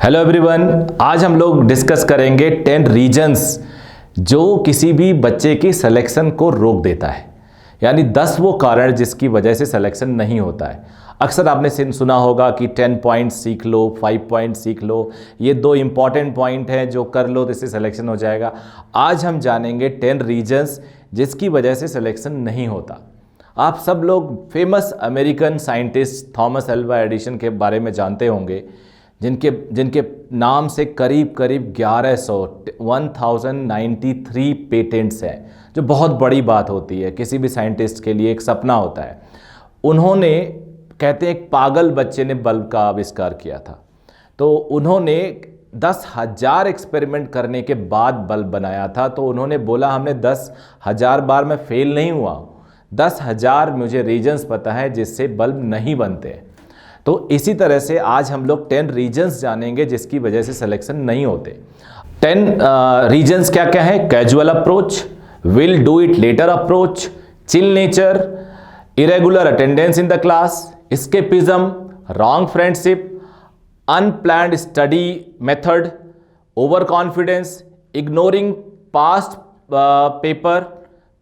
Hello everyone, आज हम लोग डिस्कस करेंगे 10 रीजंस जो किसी भी बच्चे की सिलेक्शन को रोक देता है। यानी 10 वो कारण जिसकी वजह से सिलेक्शन नहीं होता है। अक्सर आपने सुना होगा कि 10 पॉइंट सीख लो, 5 पॉइंट सीख लो, ये 2 इंपॉर्टेंट पॉइंट हैं जो कर लो तो इससे सिलेक्शन हो जाएगा। आज हम जानेंगे 10 रीजंस जिसकी वजह से सिलेक्शन नहीं होता। आप सब लोग famous American scientist Thomas Alva Edison के बारे में जानते होंगे, जिनके नाम से करीब करीब 1093 पेटेंट्स हैं, जो बहुत बड़ी बात होती है। किसी भी साइंटिस्ट के लिए एक सपना होता है। उन्होंने, कहते हैं, एक पागल बच्चे ने बल्ब का आविष्कार किया था। तो उन्होंने 10,000 एक्सपेरिमेंट करने के बाद बल्ब बनाया था। तो उन्होंने बोला, हमने 10,000 बार में फेल नहीं हुआ, 10,000 मुझे रीजन्स पता है जिससे बल्ब नहीं बनते। तो इसी तरह से आज हम लोग 10 रीजन्स जानेंगे जिसकी वजह से सिलेक्शन नहीं होते। 10 रीजन्स क्या क्या है? Casual approach, will do it later approach, chill nature, irregular attendance in the class, escapism, wrong friendship, unplanned study method, over confidence, ignoring past paper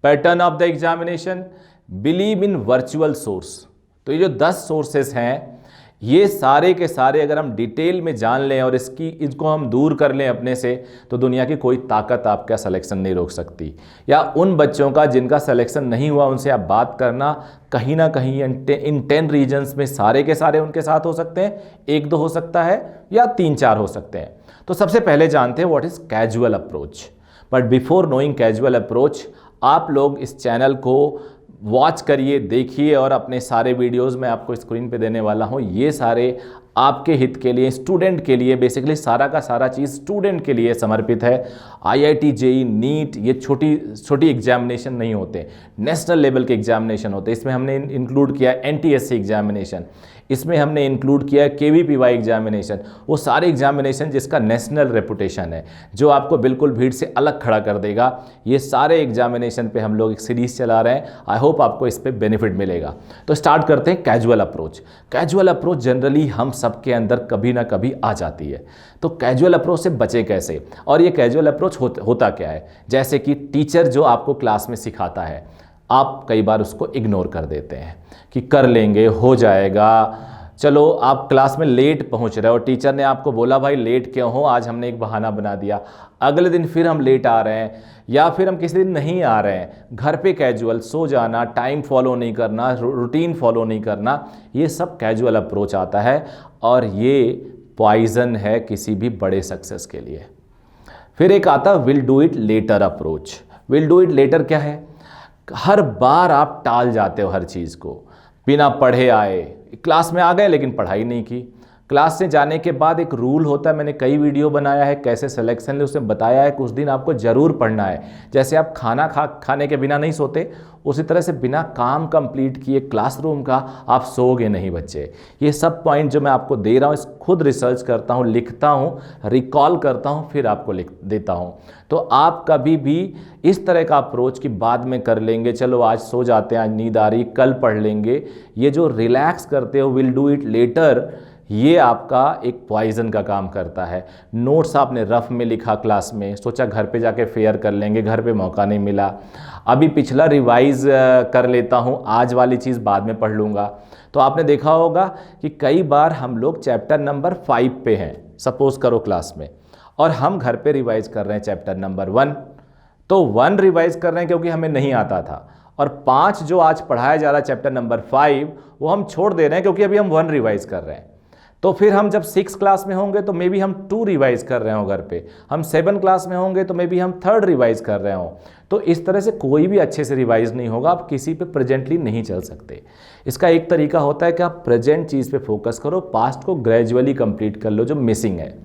pattern of the examination, believe in virtual source. तो ये जो 10 sources हैं, ये सारे के सारे अगर हम डिटेल में जान लें और इनको हम दूर कर लें अपने से, तो दुनिया की कोई ताकत आपका सिलेक्शन नहीं रोक सकती। या उन बच्चों का जिनका सिलेक्शन नहीं हुआ, उनसे आप बात करना, कहीं ना कहीं इन 10 रीजन्स में सारे के सारे उनके साथ हो सकते हैं। 1-2 हो सकता है या 3-4 हो सकते हैं। तो सबसे पहले जानते हैं what is casual approach. But before knowing casual approach, आप लोग इस चैनल को वॉच करिए, देखिए, और अपने सारे वीडियोस मैं आपको स्क्रीन पे देने वाला हूँ। ये सारे आपके हित के लिए, स्टूडेंट के लिए, बेसिकली सारा का सारा चीज़ स्टूडेंट के लिए समर्पित है। IIT, JEE, नीट ये छोटी छोटी एग्जामिनेशन नहीं होते, नेशनल लेवल के एग्जामिनेशन होते। इसमें हमने इंक्लूड किया NTSC एग्जामिनेशन, इसमें हमने इंक्लूड किया KVPY एग्जामिनेशन, वो सारे एग्जामिनेशन जिसका नेशनल रेपुटेशन है, जो आपको बिल्कुल भीड़ से अलग खड़ा कर देगा। ये सारे एग्जामिनेशन पे हम लोग एक सीरीज़ चला रहे हैं। आई होप आपको इस पे बेनिफिट मिलेगा। तो स्टार्ट करते हैं casual approach. Casual approach generally हम सबके अंदर कभी ना कभी आ जाती है। तो कैजुअल अप्रोच से बचे कैसे, और ये कैजुअल अप्रोच होता क्या है? जैसे कि टीचर जो आपको क्लास में सिखाता है, आप कई बार उसको इग्नोर कर देते हैं कि कर लेंगे, हो जाएगा। चलो, आप क्लास में लेट पहुंच रहे हो, टीचर ने आपको बोला भाई लेट क्यों हो, आज हमने एक बहाना बना दिया। अगले दिन फिर हम लेट आ रहे हैं, या फिर हम किसी दिन नहीं आ रहे हैं। घर पे कैजुअल, सो जाना, टाइम फॉलो नहीं करना, रूटीन फॉलो नहीं करना, ये सब कैजुअल अप्रोच आता है। और ये पॉइजन है किसी भी बड़े सक्सेस के लिए। फिर एक आता will do it later approach. Will do it later क्या है? हर बार आप टाल जाते हो हर चीज़ को, बिना पढ़े आए, क्लास में आ गए लेकिन पढ़ाई नहीं की। क्लास से जाने के बाद एक रूल होता है, मैंने कई वीडियो बनाया है कैसे सिलेक्शन ले, उसमें बताया है कि उस दिन आपको ज़रूर पढ़ना है। जैसे आप खाना खाने के बिना नहीं सोते, उसी तरह से बिना काम कंप्लीट किए क्लासरूम का आप सोओगे नहीं बच्चे। ये सब पॉइंट जो मैं आपको दे रहा हूँ, खुद रिसर्च करता हूँ, लिखता हूँ, रिकॉल करता हूँ, फिर आपको लिख देता हूँ। तो आप कभी भी इस तरह का अप्रोच कि बाद में कर लेंगे, चलो आज सो जाते हैं, आज नींद आ रही, कल पढ़ लेंगे, ये जो रिलैक्स करते हो, विल डू इट लेटर, ये आपका एक पॉइजन का काम करता है। नोट्स आपने रफ में लिखा क्लास में, सोचा घर पे जाके फेयर कर लेंगे, घर पे मौका नहीं मिला, अभी पिछला रिवाइज कर लेता हूँ, आज वाली चीज़ बाद में पढ़ लूँगा। तो आपने देखा होगा कि कई बार हम लोग चैप्टर नंबर 5 पे हैं, सपोज करो क्लास में, और हम घर पे रिवाइज कर रहे हैं चैप्टर नंबर 1। तो 1 रिवाइज कर रहे हैं क्योंकि हमें नहीं आता था, और 5 जो आज पढ़ाया जा रहा है चैप्टर नंबर 5, वो हम छोड़ दे रहे हैं क्योंकि अभी हम 1 रिवाइज कर रहे हैं। तो फिर हम जब 6 क्लास में होंगे तो मे बी हम 2 रिवाइज कर रहे हो घर पे, हम 7 क्लास में होंगे तो मे बी हम 3rd रिवाइज कर रहे हो। तो इस तरह से कोई भी अच्छे से रिवाइज नहीं होगा, आप किसी पे प्रेजेंटली नहीं चल सकते। इसका एक तरीका होता है कि आप प्रेजेंट चीज़ पे फोकस करो, पास्ट को ग्रेजुअली कंप्लीट कर लो जो मिसिंग है।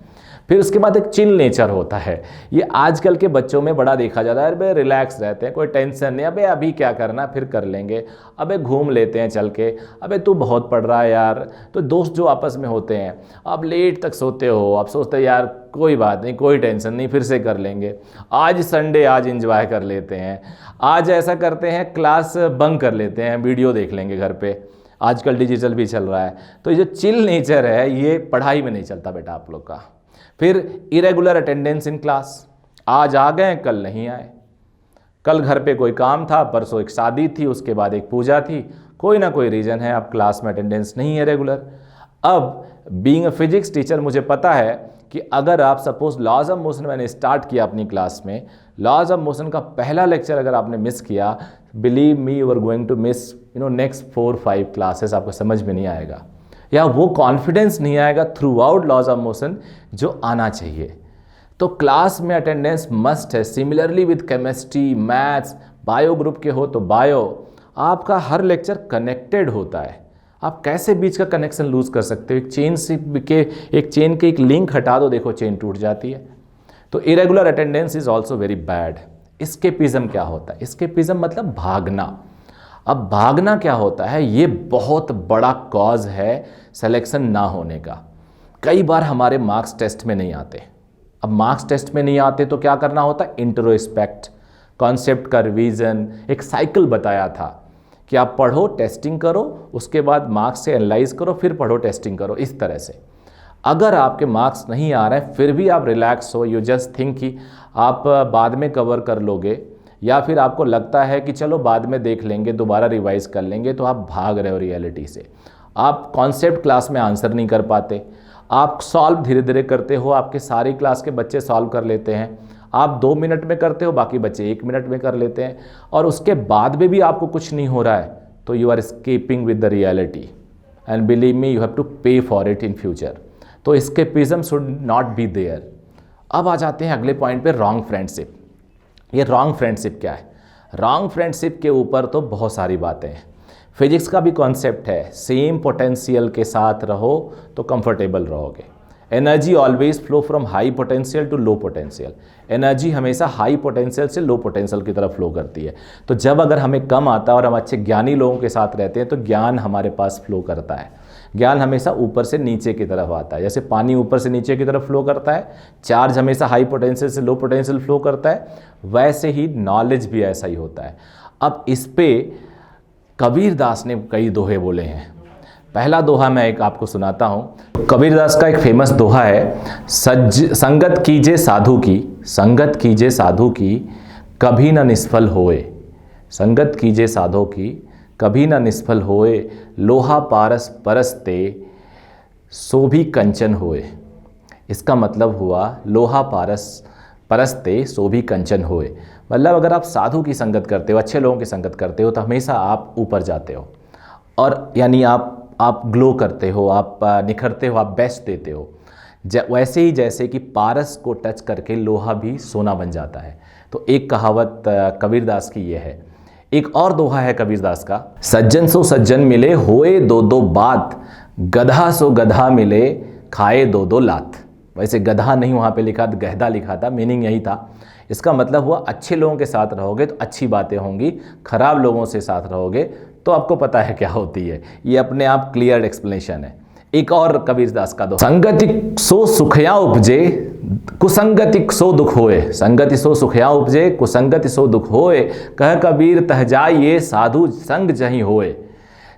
फिर उसके बाद एक चिल नेचर होता है, ये आजकल के बच्चों में बड़ा देखा जाता है। अरे रिलैक्स रहते हैं, कोई टेंशन नहीं, अबे अभी क्या करना, फिर कर लेंगे, अबे घूम लेते हैं चल के, अबे तू बहुत पढ़ रहा है यार। तो दोस्त जो आपस में होते हैं, आप लेट तक सोते हो, आप सोचते हैं यार कोई बात नहीं, कोई टेंशन नहीं, फिर से कर लेंगे, आज संडे, आज इंजॉय कर लेते हैं, आज ऐसा करते हैं क्लास बंक कर लेते हैं, वीडियो देख लेंगे घर पे, आजकल डिजिटल भी चल रहा है। तो ये जो चिल नेचर है, ये पढ़ाई में नहीं चलता बेटा आप लोग का। फिर इरेगुलर अटेंडेंस इन क्लास, आज आ गए कल नहीं आए, कल घर पे कोई काम था, परसों एक शादी थी, उसके बाद एक पूजा थी, कोई ना कोई रीज़न है, अब क्लास में अटेंडेंस नहीं है रेगुलर। अब बीइंग अ फिजिक्स टीचर मुझे पता है कि अगर आप सपोज लॉज ऑफ मोशन मैंने स्टार्ट किया अपनी क्लास में, लॉज ऑफ मोशन का पहला लेक्चर अगर आपने मिस किया, believe me you are going to miss next 4-5 classes, आपको समझ में नहीं आएगा, या वो कॉन्फिडेंस नहीं आएगा throughout laws of motion जो आना चाहिए। तो क्लास में अटेंडेंस मस्ट है। Similarly with chemistry, maths, bio group के हो तो बायो, आपका हर लेक्चर कनेक्टेड होता है। आप कैसे बीच का कनेक्शन लूज कर सकते हो? एक चेन के एक लिंक हटा दो, देखो चेन टूट जाती है। तो irregular attendance is also very bad. Escapism क्या होता है? एस्केपिज्म मतलब भागना। अब भागना क्या होता है? ये बहुत बड़ा कॉज है सिलेक्शन ना होने का। कई बार हमारे मार्क्स टेस्ट में नहीं आते। अब मार्क्स टेस्ट में नहीं आते तो क्या करना होता है? इंट्रोस्पेक्ट, कॉन्सेप्ट का रिवीजन, एक साइकिल बताया था कि आप पढ़ो, टेस्टिंग करो, उसके बाद मार्क्स से एनालाइज करो, फिर पढ़ो, टेस्टिंग करो, इस तरह से। अगर आपके मार्क्स नहीं आ रहे हैं फिर भी आप रिलैक्स हो, यू जस्ट थिंक कि आप बाद में कवर कर लोगे, या फिर आपको लगता है कि चलो बाद में देख लेंगे, दोबारा रिवाइज कर लेंगे, तो आप भाग रहे हो रियलिटी से। आप कॉन्सेप्ट क्लास में आंसर नहीं कर पाते, आप सॉल्व धीरे धीरे करते हो, आपके सारी क्लास के बच्चे सॉल्व कर लेते हैं, आप 2 मिनट में करते हो, बाकी बच्चे 1 मिनट में कर लेते हैं, और उसके बाद में भी आपको कुछ नहीं हो रहा है, तो you are escaping with the reality and believe me you have to pay for it in future. तो escapism should not be there. अब आ जाते हैं अगले पॉइंट पे, रॉन्ग फ्रेंडशिप। ये रॉन्ग फ्रेंडशिप क्या है? रॉन्ग फ्रेंडशिप के ऊपर तो बहुत सारी बातें हैं। फिजिक्स का भी कॉन्सेप्ट है, सेम पोटेंशियल के साथ रहो तो कंफर्टेबल रहोगे। Energy always flow from high potential to low potential. Energy हमेशा हाई पोटेंशियल से लो पोटेंशियल की तरफ फ्लो करती है। तो जब अगर हमें कम आता है और हम अच्छे ज्ञानी लोगों के साथ रहते हैं तो ज्ञान हमारे पास फ्लो करता है। ज्ञान हमेशा ऊपर से नीचे की तरफ आता है। जैसे पानी ऊपर से नीचे की तरफ फ्लो करता है, चार्ज हमेशा हाई पोटेंशियल से लो पोटेंशियल फ्लो करता है, वैसे ही नॉलेज भी ऐसा ही होता है। अब इस पे कबीरदास ने कई दोहे बोले हैं। पहला दोहा मैं एक आपको सुनाता हूँ। कबीरदास का एक फेमस दोहा है, संगत कीजे साधु की, संगत कीजे साधु की, कभी न निष्फल होए। संगत कीजे साधु की, कभी न निष्फल होए, लोहा पारस परसते, सो भी कंचन होए। इसका मतलब हुआ लोहा पारस परसते सो भी कंचन होए। मतलब अगर आप साधु की संगत करते हो, अच्छे लोगों की संगत करते हो, तो हमेशा आप ऊपर जाते हो, और यानी आप ग्लो करते हो, आप निखरते हो, आप बेस्ट देते हो। वैसे ही जैसे कि पारस को टच करके लोहा भी सोना बन जाता है। तो एक कहावत कबीरदास की ये है। एक और दोहा है कबीरदास का, सज्जन सो सज्जन मिले, होए दो दो बात, गधा सो गधा मिले, खाए दो दो लात। वैसे गधा नहीं वहाँ पे लिखा, गहदा लिखा था, मीनिंग यही था। इसका मतलब हुआ अच्छे लोगों के साथ रहोगे तो अच्छी बातें होंगी, खराब लोगों से साथ रहोगे तो आपको पता है क्या होती है। ये अपने आप क्लियर एक्सप्लेनेशन है। एक और कबीरदास का दोहा, संगति सो सुखया उपजे, कुसंगति सो दुख होए। संगति सो सुखया उपजे, कुसंगति सो दुख होए, कह कबीर तह जाइए, साधु संग जहीं होए।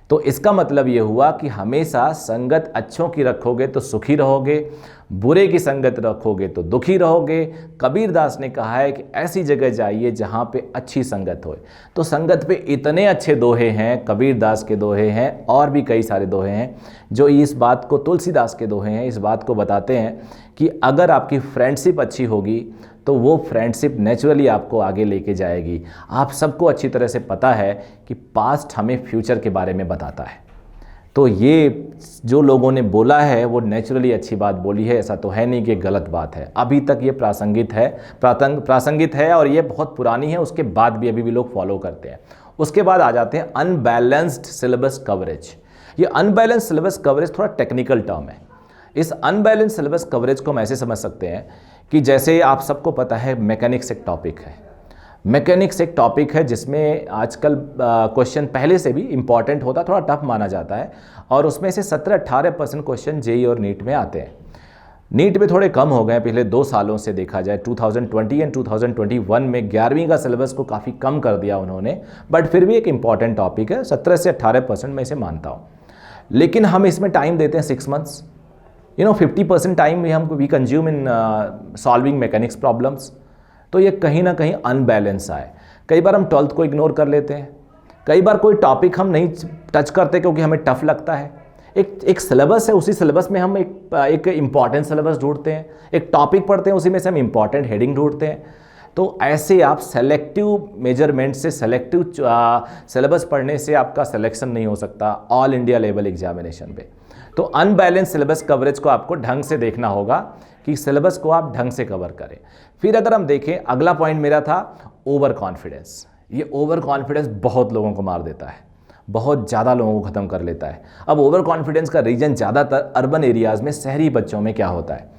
तो इसका मतलब ये हुआ कि हमेशा संगत अच्छों की रखोगे तो सुखी रहोगे, बुरे की संगत रखोगे तो दुखी रहोगे। कबीरदास ने कहा है कि ऐसी जगह जाइए जहाँ पे अच्छी संगत हो। तो संगत पे इतने अच्छे दोहे हैं, कबीरदास के दोहे हैं, और भी कई सारे दोहे हैं जो इस बात को, तुलसीदास के दोहे हैं, इस बात को बताते हैं कि अगर आपकी फ्रेंडशिप अच्छी होगी तो वो फ्रेंडशिप नेचुरली आपको आगे लेके जाएगी। आप सबको अच्छी तरह से पता है कि पास्ट हमें फ्यूचर के बारे में बताता है। तो ये जो लोगों ने बोला है वो नेचुरली अच्छी बात बोली है, ऐसा तो है नहीं कि गलत बात है। अभी तक ये प्रासंगिक है और ये बहुत पुरानी है, उसके बाद भी अभी भी लोग फॉलो करते हैं। उसके बाद आ जाते हैं अनबैलेंस्ड सिलेबस कवरेज। ये अनबैलेंस्ड सिलेबस कवरेज थोड़ा टेक्निकल टर्म है। इस अनबैलेंस्ड सिलेबस कवरेज को हम ऐसे समझ सकते हैं कि जैसे आप सबको पता है मैकेनिक्स एक टॉपिक है। मैकेनिक्स एक टॉपिक है जिसमें आजकल क्वेश्चन पहले से भी इम्पॉर्टेंट होता, थोड़ा टफ माना जाता है, और उसमें से 17-18% क्वेश्चन जेईई और नीट में आते हैं। नीट में थोड़े कम हो गए पिछले 2 सालों से देखा जाए। 2020 एंड 2021 में 11वीं का सिलेबस को काफ़ी कम कर दिया उन्होंने, बट फिर भी एक इम्पॉर्टेंट टॉपिक है। 17 से 18% मैं इसे मानता हूँ। लेकिन हम इसमें टाइम देते हैं 6 months, 50% time we consume in solving mechanics problems. तो ये कहीं ना कहीं अनबैलेंस आए। कई बार हम 12th को इग्नोर कर लेते हैं, कई बार कोई टॉपिक हम नहीं टच करते क्योंकि हमें टफ लगता है। एक सिलेबस है, उसी सिलेबस में हम एक इम्पॉर्टेंट सिलेबस ढूंढते हैं, एक टॉपिक पढ़ते हैं, उसी में से हम इम्पॉर्टेंट हेडिंग ढूंढते हैं। तो ऐसे आप सेलेक्टिव मेजरमेंट से, सेलेक्टिव सिलेबस पढ़ने से आपका सिलेक्शन नहीं हो सकता ऑल इंडिया लेवल एग्जामिनेशन पे। तो अनबैलेंस सिलेबस कवरेज को आपको ढंग से देखना होगा कि सिलेबस को आप ढंग से कवर करें। फिर अगर हम देखें, अगला पॉइंट मेरा था ओवर कॉन्फिडेंस। ये ओवर कॉन्फिडेंस बहुत लोगों को मार देता है, बहुत ज़्यादा लोगों को ख़त्म कर लेता है। अब ओवर कॉन्फिडेंस का रीजन ज़्यादातर अर्बन एरियाज़ में, शहरी बच्चों में क्या होता है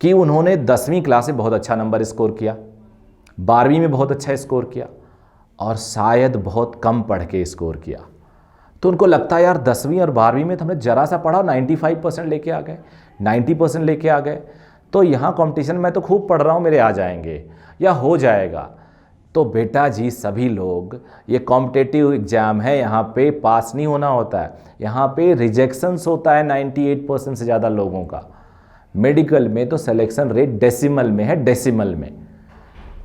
कि उन्होंने 10वीं क्लास में बहुत अच्छा नंबर स्कोर किया, 12वीं में बहुत अच्छा स्कोर किया और शायद बहुत कम पढ़ के स्कोर किया। तो उनको लगता है यार 10वीं और 12वीं में तो हमने ज़रा सा पढ़ा, 95% लेके आ गए, 90% लेके आ गए, तो यहाँ कंपटीशन में तो खूब पढ़ रहा हूँ, मेरे आ जाएंगे या हो जाएगा। तो बेटा जी, सभी लोग, ये कॉम्पिटिटिव एग्ज़ाम है, यहाँ पे पास नहीं होना होता है, यहाँ पे रिजेक्शंस होता है 98% से ज़्यादा लोगों का। मेडिकल में तो सिलेक्शन रेट डेसिमल में है, डेसिमल में।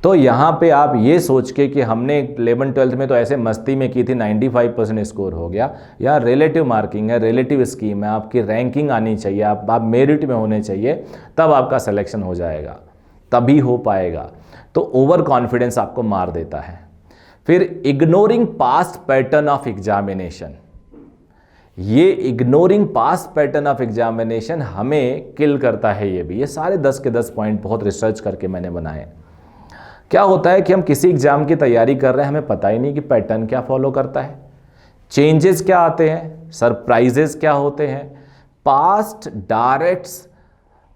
तो यहाँ पे आप ये सोच के कि हमने 11th-12th में तो ऐसे मस्ती में की थी 95% स्कोर हो गया, या रिलेटिव मार्किंग है, रिलेटिव स्कीम है, आपकी रैंकिंग आनी चाहिए, आप मेरिट में होने चाहिए, तब आपका सिलेक्शन हो जाएगा, तभी हो पाएगा। तो ओवर कॉन्फिडेंस आपको मार देता है। फिर ignoring past pattern of examination, ये ignoring past pattern of examination हमें किल करता है। ये सारे 10 के 10 पॉइंट बहुत रिसर्च करके मैंने बनाए। क्या होता है कि हम किसी एग्जाम की तैयारी कर रहे हैं, हमें पता ही नहीं कि पैटर्न क्या फॉलो करता है, चेंजेस क्या आते हैं, सरप्राइजेस क्या होते हैं। Past directs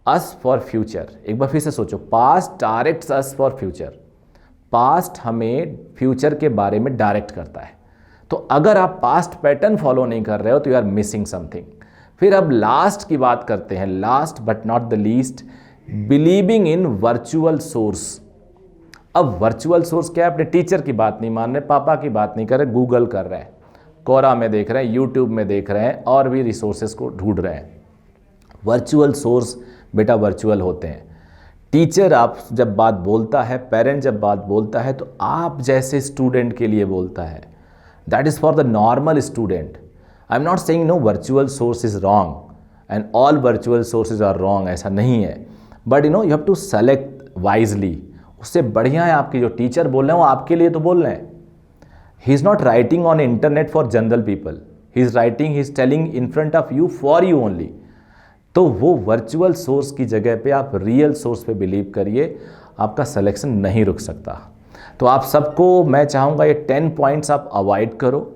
us for future. एक बार फिर से सोचो, past directs us for future. Past हमें फ्यूचर के बारे में डायरेक्ट करता है। तो अगर आप पास्ट पैटर्न फॉलो नहीं कर रहे हो तो यू आर मिसिंग समथिंग। फिर अब लास्ट की बात करते हैं, last but not the least, believing in virtual source. अब वर्चुअल सोर्स क्या है? अपने टीचर की बात नहीं मान रहे, पापा की बात नहीं कर रहे, गूगल कर रहे हैं, कोरा में देख रहे हैं, यूट्यूब में देख रहे हैं, और भी रिसोर्सेज को ढूंढ रहे हैं। वर्चुअल सोर्स बेटा वर्चुअल होते हैं। टीचर आप जब बात बोलता है, पेरेंट जब बात बोलता है, तो आप जैसे स्टूडेंट के लिए बोलता है। That is for the normal student. I am not saying no virtual source is wrong and all virtual sources are wrong, ऐसा नहीं है। But you have to select wisely. उससे बढ़िया है आपके जो टीचर बोल रहे हैं वो आपके लिए तो बोल रहे हैं। He is not writing on internet for general people, he is writing, he is telling in front of you, for you only. तो वो वर्चुअल सोर्स की जगह पे आप रियल सोर्स पे बिलीव करिए, आपका सिलेक्शन नहीं रुक सकता। तो आप सबको मैं चाहूँगा ये 10 पॉइंट्स आप अवॉइड करो।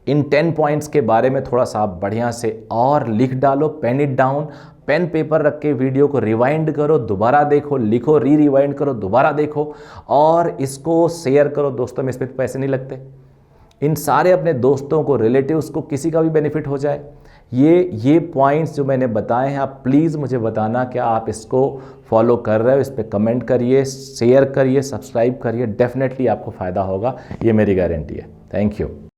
इन 10 पॉइंट्स के बारे में थोड़ा सा आप बढ़िया से और लिख डालो, pen it down, pen paper रख के वीडियो को रिवाइंड करो, दोबारा देखो, लिखो, रिवाइंड करो, दोबारा देखो, और इसको शेयर करो दोस्तों में। इस पर पैसे नहीं लगते। इन सारे अपने दोस्तों को, रिलेटिव्स को, किसी का भी बेनिफिट हो जाए। ये पॉइंट्स जो मैंने बताए हैं, आप प्लीज़ मुझे बताना क्या आप इसको फॉलो कर रहे हो। इस पर कमेंट करिए, शेयर करिए, सब्सक्राइब करिए, डेफिनेटली आपको फ़ायदा होगा, ये मेरी गारंटी है। Thank you.